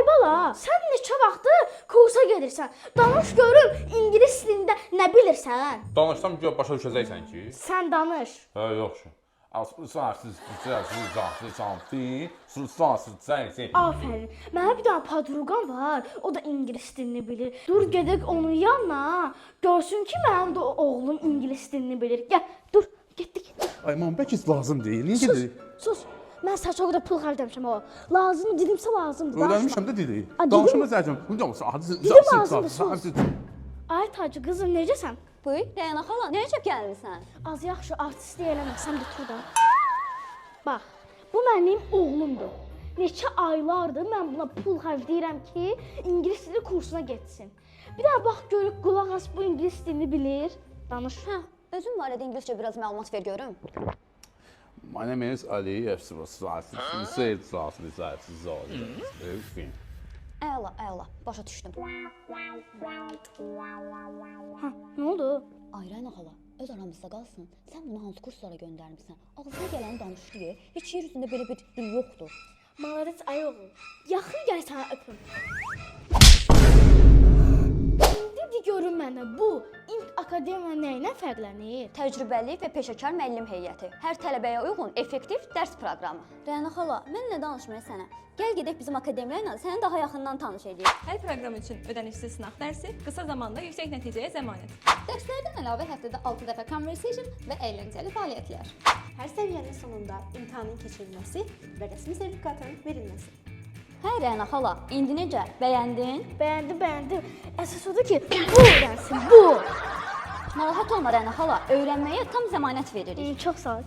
Ay bala, sən neçə vaxtdır kursa gedirsən? Danış görüm ingilis dilində nə bilirsən? Danışsam gör başa düşəcəksən ki. Sən danış. Hə, yoxdur. Afərin. Mənim bir dənə podruqam var. O da ingilis dilini bilir. Dur gedək onun yanına. Görsün ki, mənim də oğlum ingilis dilini bilir. Gəl, dur, getdik. Ay mam bəlkə lazım deyil. Niyə gedir? Sus. Mən saça o qədər pul xərcləmişəm o. Lazım, dilimsə lazımdır. Öyrənmişəm də dili. A, dilim- Danışma zəcəm. Bu da olsa. Dilim lazımdır, sus. Ay Tacı qızım, necəsən? Buyur, Rəyana xala, nə üçün gəlmisən? Az yaxşı artistlik eləməsəm də tur da. Bax, bu mənim oğlumdur. Neçə aylardır mən buna pul xərcləyirəm ki, ingilis dili kursuna getsin. Bir daha bax görük qulaq as bu ingilis dilini bilir. Danış. Hə, özün barədə ingiliscə biraz məlumat ver görüm. My name is Ali. Əla, əla, başa düşdüm. Hə, nə oldu? Ay Rəyana xala, öz aramızda qalsın. Sən bunu hansı kurslara göndərmisən? Ağzına gələni danışdı. Heç yer üzündə belə bir dil yoxdur. Maladet ay oğul. Yaxın gəl sənə öpüm. İndi görün mənə bu İNT Akademiya nə ilə fərqlənir? Təcrübəli və peşəkar müəllim heyəti. Hər tələbəyə uyğun effektiv dərs proqramı. Rəyana xala, mən nə danışmayım sənə? Gəl gedək bizim akademiya ilə səni daha yaxından tanış edək. Hər proqram üçün ödənişsiz sınaq dərsi, qısa zamanda yüksək nəticəyə zəmanət. Dərslərdən əlavə həftədə 6 dəfə conversation və əyləncəli fəaliyyətlər. Hər səviyyənin sonunda imtahanın keçirilməsi və rəsmi sertifikatın verilməsi. Hə Rəyana xala, indi necə? Bəyəndin? Bəyəndim. Əsas odur ki, bu öyrənsin, bu. Narahat olma Rəyana xala, öyrənməyə tam zəmanət veririk. Çox sağ ol.